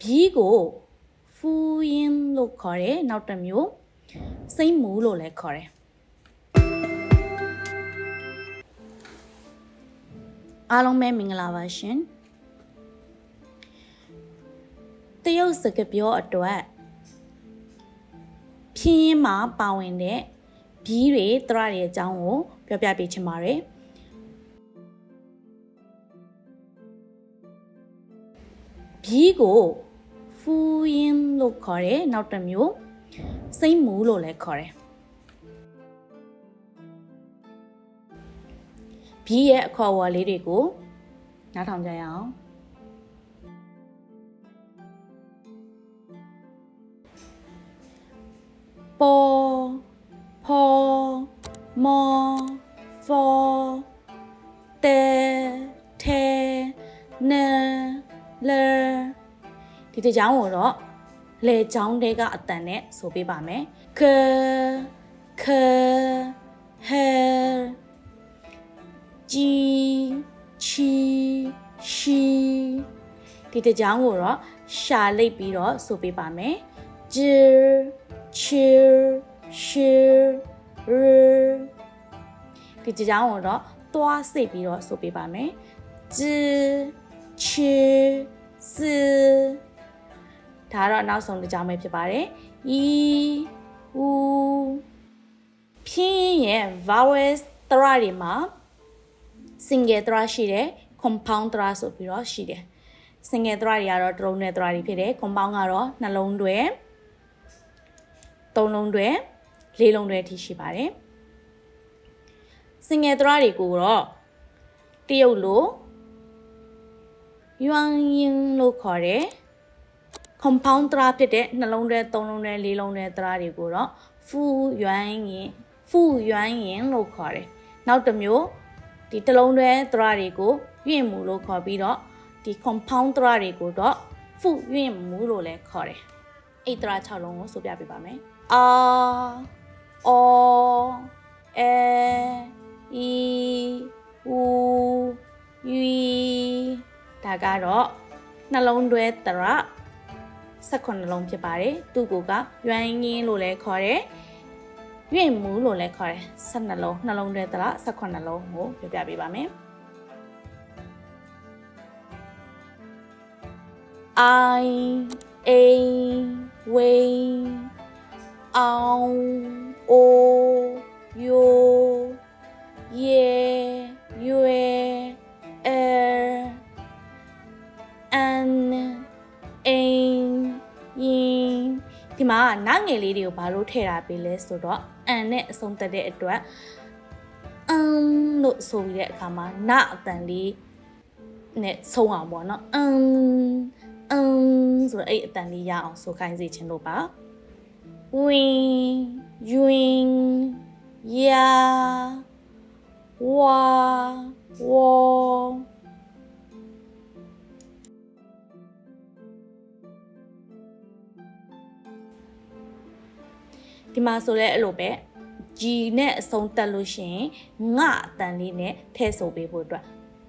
비고 후인로 거래 나오다며 생무로 래 거래 알롱매 밍글라바신 떼요 스케비오 어떠해 피마 빠윈데 비레 떠라리의 장고 뼈뼈비치 말해 비고 후인로 거래 나오다며 생무로 래 거래 비의အခေါ်အဝေါ်လေးတွေကိုနားထောင်ကြရအောင်ပေါ်ဖောမောဖောတဲထဲနဲလဲဒီတစ်ကြောင်းကိုတော့လေချောင်းတဲကအတန်နဲ့ဆိုပေးပါမယ်ခခဟဲជីชีရှိဒီတစ်ကြောင်းကိုတော့ရှာလိုက်ပြီးတော့ဆိုပေးပါမယ်ဂျချီရှီရဒီတစ်ကြောင်းကိုတော့သွားစိတ်ပြီးတော့ဆိုပေးပါမယ်ဂျချီစဒါတော့နောက်ဆုံးတစ်ကြောင်းပဲဖြစ်ပါတယ်ဤဦးဖြင်းရဲ့ vowels တရတွေမှာsingle တရရှိတယ် compound တရဆိုပြီးတော့ရှိတယ် single တရတွေကတော့တစ်လုံးနဲ့တရတွေဖြစ်တယ် compound ကတော့နှလုံးတွဲသုံးလုံးတွဲလေးလုံးတွဲထိရှိပါတယ် single တရတွေကိုတော့တရုတ်လိုယွမ်ရင်လို့ခေါ်တယ် compound တရဖြစ်တဲ့နှလုံးတွဲသုံးလုံးတွဲလေးလုံးတွဲတရတွေကိုတော့ဖူယွမ်ရင်လို့ခေါ်တယ်နောက်တစ်မျိုးဒီတလုံးတွဲတရတွေကိုရွင့်မှုလို့ခေါ်ပြီးတော့ဒီ compound တရတွေကိုတော့ဖုရွင့်မှုလို့လည်းခေါ်တယ်အဲ့တရ6လုံးကိုဆိုပြပေးပါမယ်အာအောအဲအီဦးယွီဒါကတော့နှလုံးတွဲတရ18လုံးဖြစ်ပါတယ်သူကရွမ်းရင်းလို့လည်းခေါ်တယ်ရွင့်မှုလို့လည်းခေါ်တယ်12လုံးနှလုံးတွဲတရ18လုံးကိုပြောပြပေးပါမယ် I A wayအောင်အိုယိုယေရွေအဲအန်အင်းရင်ဒီမှာနားငယ်လေးတွေကိုဘာလို့ထည့်တာပေးလဲဆိုတော့အန်နဲ့အဆုံးသတ်တဲ့အတွက်လို့ဆိုပြီးတဲ့အခါမှာနာအတန်လေးနဲ့ဆုံးအောင်ပေါ့နော်ဆိုတော့အဲ့အတန်လေးရအောင်ဆိုခိုင်းစေချင်လို့ပါwin yun ya wa wo ဒီမှာဆိုလဲအဲ့လိုပဲ G နဲ့အဆုံးတက်လို့ရှိရင်ငအတန်လေးနဲ့ထည့်ဆိုပေးဖို့အတွက်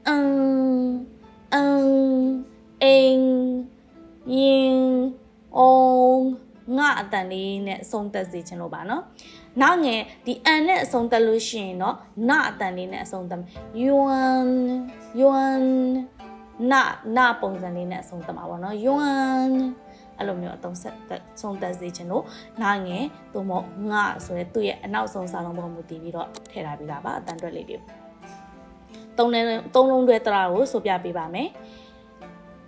အင်းရင်အောင်ငအတန်လေးနဲ့အဆုံးတက်စေချင်လို့ပါနော်နောက်ငယ်ဒီအန်နဲ့အဆုံးတက်လို့ရှိရင်တော့နအတန်လေးနဲ့အဆုံးတက်ယွမ်နပုံစံလေးနဲ့အဆုံးတက်မှာပေါ့နော်ယွမ်အဲ့လိုမျိုးအဆုံးတက်စေချင်လို့နားငယ်သို့မဟုတ်ငါဆိုရဲသူ့ရဲ့အနောက်ဆုံးစာလုံးပေါ်မူတည်ပြီးတော့ထည့်ထားပေးတာပါအတန်တွက်လေးတွေသုံးလုံးတွဲတရာကိုဆိုပြပေးပါမယ်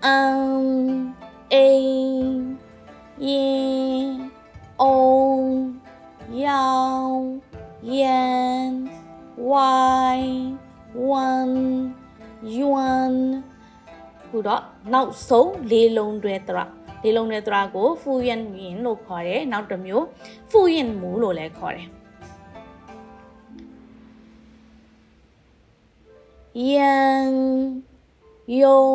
အိရင်အောင်ရောင်ရန်ဝိုင်ဝမ်ယွမ်ခုတော့နောက်ဆုံးလေးလုံးတွဲတရာလေးလုံးတွဲတရာကိုဖူယန်ရင်လို့ခေါ်တယ်နောက်တစ်မျိုးဖူယန်မူလို့လည်းခေါ်တယ်ယန်ယုံ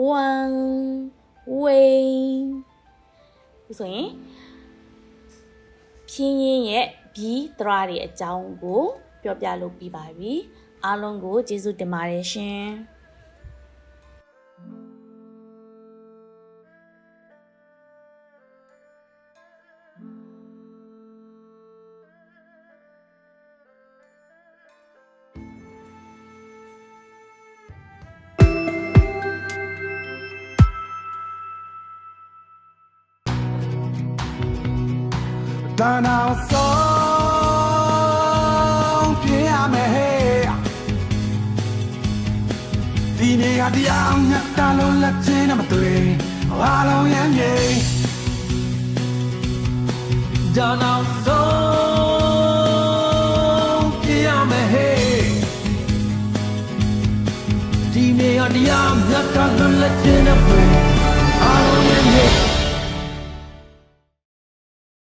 ဝမ်ဝေးဆိုရင်ဖြင်းရင်ရဲ့ဘီတရာတွေအကြောင်းကိုပြောပြလို့ပြီးပါပြီအားလုံးကိုကျေးဇူးတင်ပါတယ်ရှင် ဒါနောက်ဆုံးပြရမယ်ဟဲ့ဒီနေ့ကတရားမြတ်တာလုံးလက်ချင်းနဲ့မတွေ့အားလုံးရမ်းမြေဒါနောက်ဆုံးပြရမယ်ဟဲ့ဒီနေ့ကတရားမြတ်တာလုံးလက်ချင်းနဲ့တွေ့အားလုံးရမ်းမြေ